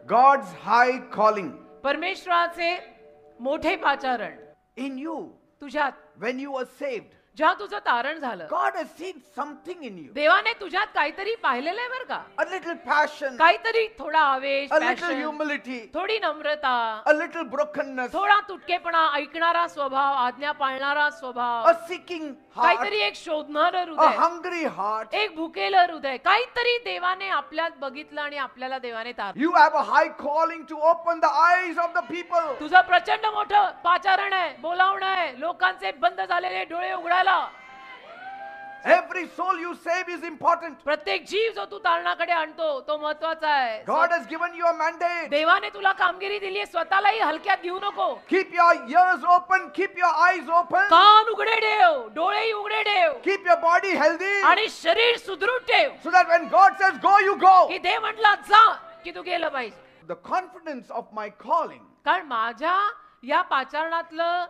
God's high calling परमेश्वराचे मोठे पाचारण in you तुझ्यात when you were saved. जेव्हा तुझं तारण झालं, God has seen something in you. देवाने तुझ्यात काहीतरी पाहिलेलं आहे बरं का. A little passion, काहीतरी थोडा आवेश, a little passion, humility, थोडी नम्रता, a little brokenness, थोडा तुटकेपणा, ऐकणारा स्वभाव, आज्ञा पाळणारा स्वभाव, a seeking heart, काहीतरी एक शोधणारं a हृदय, hungry heart. एक भुकेलं हृदय, काहीतरी देवाने आपल्यात बघितलं आणि आपल्याला देवाने तारलं. You have a high calling to open the eyes of the people. तुझं प्रचंड मोठं पाचारण आहे, बोलावणं आहे, लोकांचे बंद झालेले डोळे उघडायला. Every soul you save is important. प्रत्येक जीव जो तू तारणाकडे आणतो तो महत्वाचा आहे. God has given you a mandate. देवाने तुला कामगिरी दिली आहे, स्वतःलाही हलक्यात घेऊ नको. Keep your ears open, keep your eyes open, कान उघडे ठेव, डोळेही उघडे ठेव keep your body healthy, आणि शरीर सुदृढ ठेव, so that when God says go, you go. की देव म्हटला जा की तू गेलं पाहिजे. The confidence of my calling, कारण माझ्या या पाचारणातलं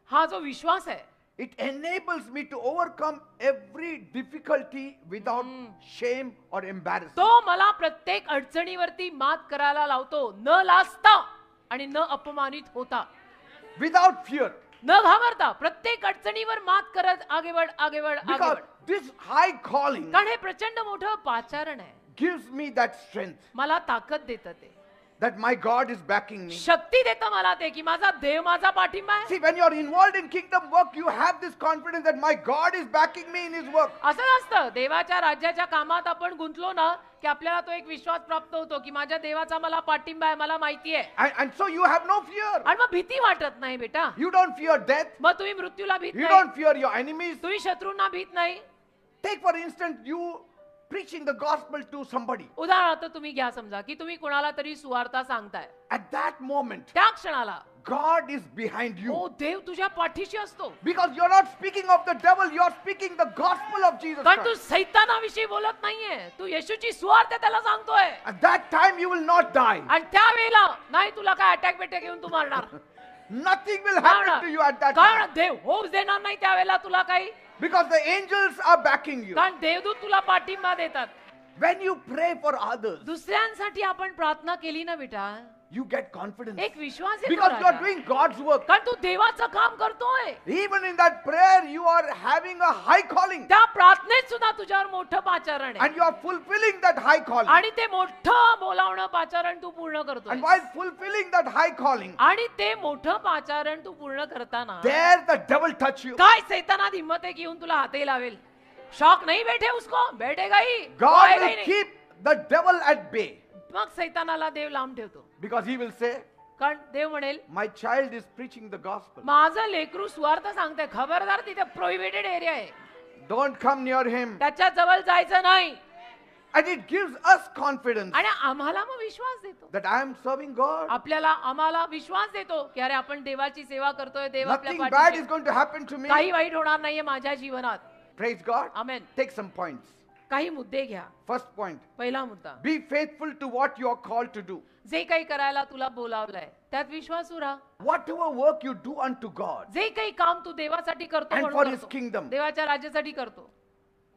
हा जो विश्वास आहे, it enables me to overcome every difficulty without shame or embarrassment. तो मला प्रत्येक अडचणीवरती मात करायला लावतो, न लाजता आणि न अपमानित होता, Without fear. न घाबरता, प्रत्येक अडचणीवर मात करत आगे बढ़, आगे बढ़, आगे Because बढ़. this high calling कारण हे प्रचंड मोठं पाचारण आहे, gives me that strength मला ताकद देतं ते, that my God is backing me. शक्ती देतं मला ते, की माझा देव माझा पाठिंबा आहे. See, when you are involved in kingdom work, you have this confidence that my God is backing me in his work. असं नसतं, देवाच्या राज्याच्या कामात आपण गुंतलो ना की आपल्याला तो एक विश्वास प्राप्त होतो की माझ्या देवाचा मला पाठिंबा आहे, मला माहिती आहे. And so you have no fear. आणि मग भीती वाटत नाही बेटा. You don't fear death. मग तुम्ही मृत्यूला भीत You नाही, don't fear your enemies. तुम्ही शत्रूंना भीत नाही. Take for instance, you preaching the gospel to somebody. उदाहरणार्थ तुम्ही घ्या, समजा की तुम्ही कोणाला तरी सुवार्ता सांगताय. At that moment, त्या क्षणाला God is behind you. हो, देव तुझ्या पाठीशी असतो. Because you're not speaking of the devil, you're speaking the gospel of Jesus कारण तू Christ. सैतानाविषयी बोलत नाहीये, तू येशूची सुवार्ता त्याला सांगतोय. At that time, you will not die. आणि त्यावेळेला नाही तुला काय अटॅक बिटॅक येऊन तू मारणार. Nothing will happen to you at that कारण time. देव होऊच देणार नाही त्यावेळेला तुला काही. Because the angels are backing you. कारण देवदूत तुला पाठिंबा देतात. When you pray for others, दुसऱ्यांसाठी आपण प्रार्थना केली ना बेटा, you get confidence. एक विश्वास येतो Because you are Raja. doing God's work. कारण तू देवाचं काम करतोय. Even in that prayer, you are having a high calling. त्या प्रार्थनेत सुद्धा तुझ्यावर मोठं पाचारण आहे. And you are fulfilling that high calling. आणि ते मोठं बोलावणं पाचारण तू पूर्ण करतोय. And while fulfilling that high calling, आणि ते मोठं पाचारण तू पूर्ण करताना there the devil touch you. काय सैतानात हिम्मत आहे की येऊन तुला हातही लावेल. शौक नहीं बैठे उसको, बैठेगा ही. God आएगा ही will नहीं. keep the devil at bay. मग सैतानाला देव लांब ठेवतो. Because he will say, कारण देव म्हणेल my child is preaching the gospel. माझं लेकरू स्वार्थ सांगते, खबरदार तिथे प्रोहिबिटेड एरिया आहे, Don't come near him. त्याच्या जवळ जायचं नाही. And it gives us confidence आणि आम्हाला मग विश्वास देतो, that I am serving God. आम्हाला विश्वास देतो की अरे आपण देवाची सेवा करतोय, देव आपल्या Nothing bad पाठीशी is going to happen to me. काही वाईट होणार नाहीये माझ्या जीवनात. Praise God. आमेन. Take some points. काही मुद्दे घ्या. First point, पहिला मुद्दा, be faithful to what you are called to do. जे काही करायला तुला बोलावलंय त्यात विश्वासू राहा. Whatever work you do unto God, जे काही काम तू देवासाठी करतो And म्हणून for his करतो, kingdom. देवाच्या राज्यासाठी करतो,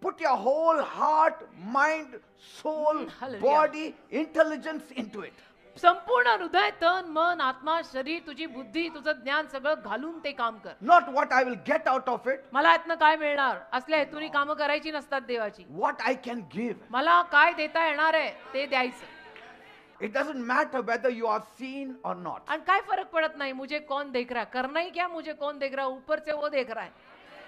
put your whole heart, mind, soul, Hallelujah. body, intelligence into it. संपूर्ण हृदय, तन, मन, आत्मा, शरीर, तुझी बुद्धी, तुझं ज्ञान सगळं घालून ते काम कर. Not what I will get out of it, मला यातनं काय मिळणार असल्या हेतूने कामं करायची नसतात देवाची. what I can give. मला काय देता येणार आहे ते द्यायचं. It doesn't matter whether you are seen or not. आणि काय फरक पडत नाही मुझे कौन देख रहा है, करना ही क्या, मुझे कौन देख रहा है, ऊपर से वो देख रहा है.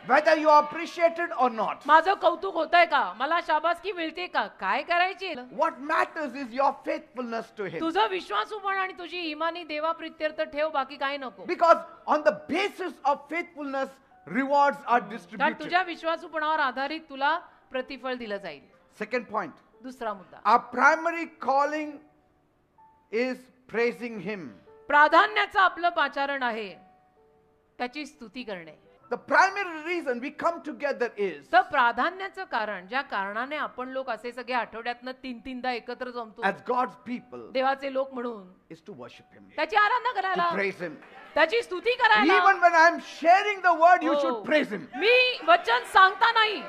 Whether you are appreciated or not. माझं कौतुक होतंय का, मला शाबासकी मिळते का, काय करायची. What matters is your faithfulness to him. तुझं विश्वासूपण आणि तुझी इमानी देवाप्रित्यर्थ ठेव, बाकी काही नको. Because on the basis of faithfulness, rewards are कारण distributed. तुझ्या विश्वासूपणावर आधारित तुला प्रतिफळ दिलं जाईल. Second point, दुसरा मुद्दा, our primary calling is praising him. प्राधान्याचं आपलं पाचारण आहे त्याची स्तुती करणे. The primary reason we come together is तर प्राधान्याचं कारण, ज्या कारणाने आपण लोक असे सगळे आठवड्यातनं 3-3दा एकत्र जमतो as God's people देवाचे लोक म्हणून, is to worship him, त्याची आराधना to करायला, praise him. त्याची स्तुती करायला. Even when I am sharing the word, you हो. should praise him. मी वचन सांगता नाही,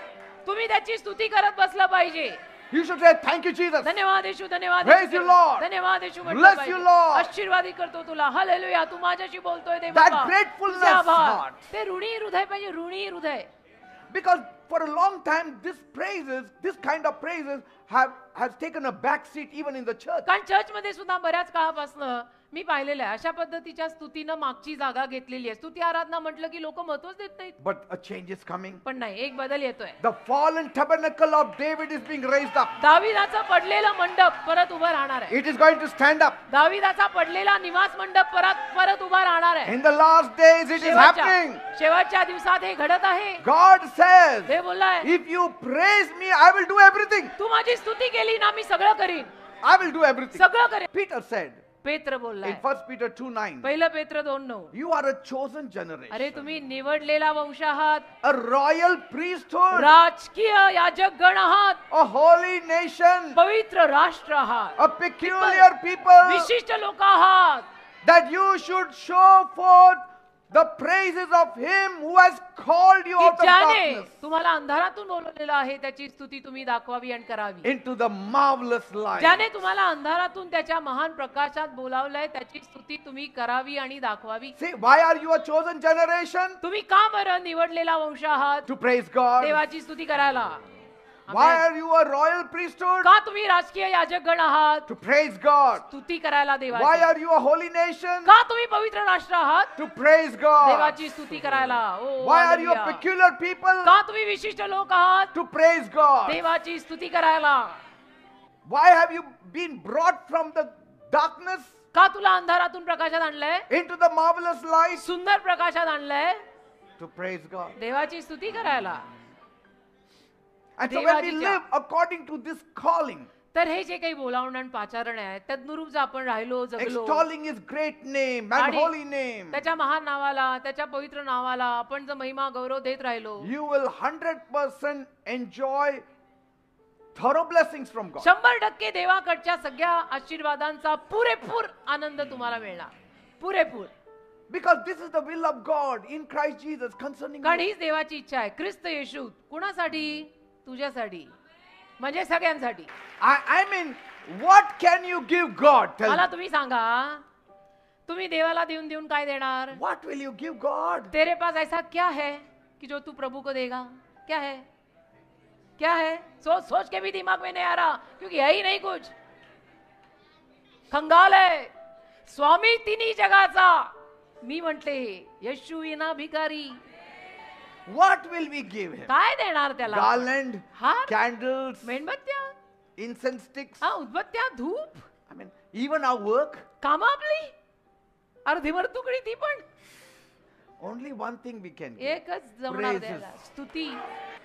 तुम्ही त्याची स्तुती करत बसला पाहिजे. You should say, thank you, Jesus. धन्यवाद येशू, धन्यवाद Praise येशू. you, Lord. धन्यवाद येशू म्हटलं Bless पाहिजे. you, Lord. आशीर्वादित करतो तुला. हालेलुया. तू माझ्याशी बोलतोय देवा. That gratefulness तुझे आभार. heart. ते ऋणी हृदय पाहिजे, ऋणी हृदय. Because for a long time, this kind of praises has taken a back seat even in the church. कारण चर्च मध्ये सुद्धा बऱ्याच काळापासून मी पाहिलेलं आहे अशा पद्धतीच्या स्तुतीनं मागची जागा घेतलेली आहे. स्तुती आराधना म्हटलं की लोक महत्वच देत नाहीत. But a change is coming. पण नाही, एक बदल येतोय. The fallen tabernacle of David is being raised up. दाविदाचा पडलेला मंडप परत उभा राहणार आहे. It is going to stand up. दाविदाचा पडलेला निवास मंडप परत उभा राहणार आहे. In the last days, it is happening. शेवटच्या दिवसात हे घडत आहे. God says, हे बोललाय, if you praise me, I will do everything. तू माझी स्तुती केली ना, मी सगळं करीन. I will do everything. सगळं करेन. Peter said पेत्र बोललाय in 1 Peter 2:9, पहिलं पेत्र 2:9, you are a chosen generation, अरे तुम्ही निवडलेला वंश आहात, a royal priesthood, राजकीय याजक गण आहात, a holy nation, पवित्र राष्ट्र आहात, a peculiar people, विशिष्ट लोक आहात, that you should show forth the praises of him who has called you की out of ज्याने darkness तुम्हाला अंधारातून बोलवलेलं आहे त्याची स्तुती तुम्ही दाखवावी आणि करावी. into the marvelous light. ज्याने तुम्हाला अंधारातून त्याच्या महान प्रकाशात बोलावलंय त्याची स्तुती तुम्ही करावी आणि दाखवावी. See, why are you a chosen generation? तुम्ही का बरं निवडलेला वंश आहात? To praise God. देवाची स्तुती करायला. Why are you a royal priesthood? का तुम्ही राजकीय याजक गण आहात? To praise God. स्तुती करायला Why देवाची. are you a holy nation? का तुम्ही पवित्र राष्ट्र आहात? To praise God. देवाची स्तुती करायला. ओ, Why are you a hallelujah. peculiar people? का तुम्ही विशिष्ट लोक आहात? To praise God. देवाची स्तुती करायला. Why have you been brought from the darkness का तुला अंधारातून प्रकाशात आणलंय? into the marvelous light? सुंदर प्रकाशात आणलंय. To praise God. देवाची स्तुती करायला. And so when we देवाची live according to this calling, तर हे जे काही बोलावणं आणि पाचारण आहे तदनुरूप जर आपण राहिलो, जगलो, extolling his great name and आणि holy name, त्याच्या महान नावाला, त्याच्या पवित्र नावाला आपण जर महिमा गौरव देत राहिलो, you will 100% enjoy thorough blessings from God. 100% देवाकडच्या सगळ्या आशीर्वादांचा पुरेपूर आनंद तुम्हाला मिळणार. पुरेपूर. Because this is the will of God in Christ Jesus concerning कारण you. हीच देवाची इच्छा आहे ख्रिस्त येशू. कुणासाठी? तुझ्यासाठी, म्हणजे सगळ्यांसाठी. I mean, what can you give God? Tell मला me. तुम्ही सांगा, तुम्ही देवाला देऊन देऊन काय देणार? What will you give God? तेरे पास ऐसा क्या है कि जो तू प्रभु को देगा? क्या है? क्या है? सोच सोच के भी दिमाग में नहीं आ रहा, क्योंकि है ही नहीं कुछ. कंगाल है, स्वामी तिन्ही जगाचा. मी म्हटले येशू विना भिकारी. What will we give him? काय देणार त्याला? Garland, हार, candles, मेणबत्त्या, incense sticks. हा, उदबत्त्या, धूप, I mean, even our work. कामं आपली अर्धीभर तुकडी ती पण. Only one thing we can give. एकच जमणार Praises. द्यायला. स्तुती.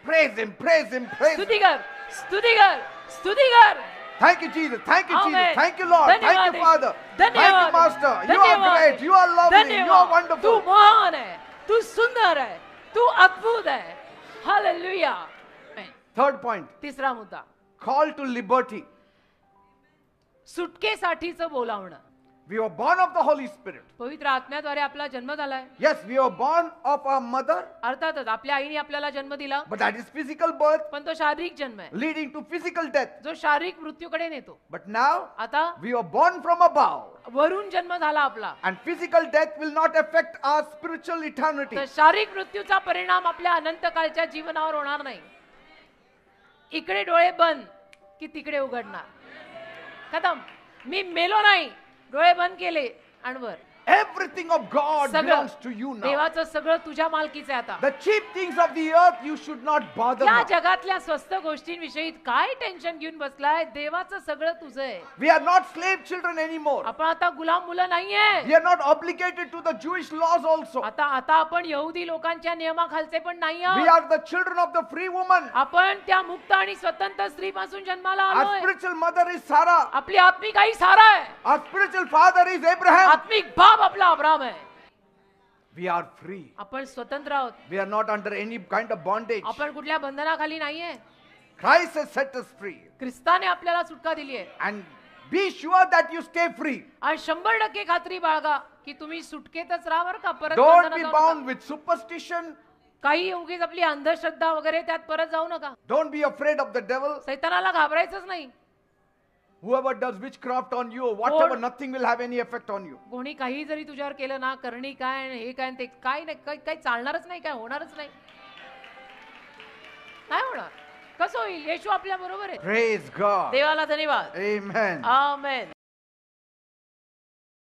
Praise him, praise him, praise him. स्तुती कर, स्तुती कर, स्तुती कर. Thank you, Jesus. Thank you, Amen. Jesus. Thank you, Lord. धन्यवाद Thank you, Yeshu. Father. Thank धन्यवाद you, Master. Yeshu. You are धन्यवाद great. Yeshu. You are lovely. You are धन्यवाद. तू wonderful. महान आहे, तू सुंदर आहे, तू अद्भुत आहे. हालेलुया. Third point. तिसरा मुद्दा, Call to liberty. सुटकेसाठीचं बोलावणं. We were born of the Holy Spirit. पवित्र आत्म्याद्वारे आपला जन्म झालाय. Yes, we were born of our mother, अर्थातच आपल्या आईने आपल्याला जन्म दिला, but that is physical birth पण तो शारीरिक जन्म आहे leading to physical death. जो शारीरिक मृत्यूकडे नेतो. But now आता we were born from above, वरून जन्म झाला आपला, and physical death will not affect our spiritual eternity. तर शारीरिक मृत्यूचा परिणाम आपल्या अनंत काळच्या जीवनावर होणार नाही. इकडे डोळे बंद की तिकडे उघडणार. खतम. मी मेलो नाही, डोळे बंद केले आणि वर. Everything of God सगळं belongs to you now. देवाचं सगळं तुझ्या मालकीचं आहे आता. The cheap things of the earth you should not bother या now. जगातल्या स्वस्त गोष्टींविषयी काय टेन्शन घेऊन बसलाय? देवाचं सगळं तुझं आहे. We are not slave children anymore. आपण आता गुलाम मुलं नाहीये. We are not obligated to the Jewish laws also. आता आपण यहुदी लोकांच्या नियमाखालचे पण नाही We आहोत. are the children of the free woman. आपण त्या मुक्त आणि स्वतंत्र स्त्रीपासून जन्माला Our आलोय. spiritual mother is Sarah. आपली आत्मिक आई सारा आहे. Our spiritual father is Abraham. आत्मिक बाप आपला अब्राम आहे. We are free. आपण स्वतंत्र आहोत. We are not under any kind of bondage. आपण कुठल्या बंधनाखाली नाहीये. Christ has set us free. ख्रिस्ताने आपल्याला सुटका दिली आहे. And Be sure that you stay free. आणि 100% खात्री बाळगा की तुम्ही सुटकेतच राहा बरं का, परत Don't बंधनात be जाऊ bound नका. with superstition. काही उगीच आपली अंधश्रद्धा वगैरे त्यात परत जाऊ नका. Don't be afraid of the devil. सैतानाला घाबरायचंच नाही. Whoever does witchcraft on you or whatever, Or- nothing will have any effect on you. कोणी काही जरी तुझ्यावर केलं ना, करणी काय आणि हे काय आणि ते काय नाही, काही चालणारच नाही, काय होणारच नाही. काय होणार? कसं होईल? येशू आपल्या बरोबर आहे. Praise God. देवाला धन्यवाद. Amen. आमेन.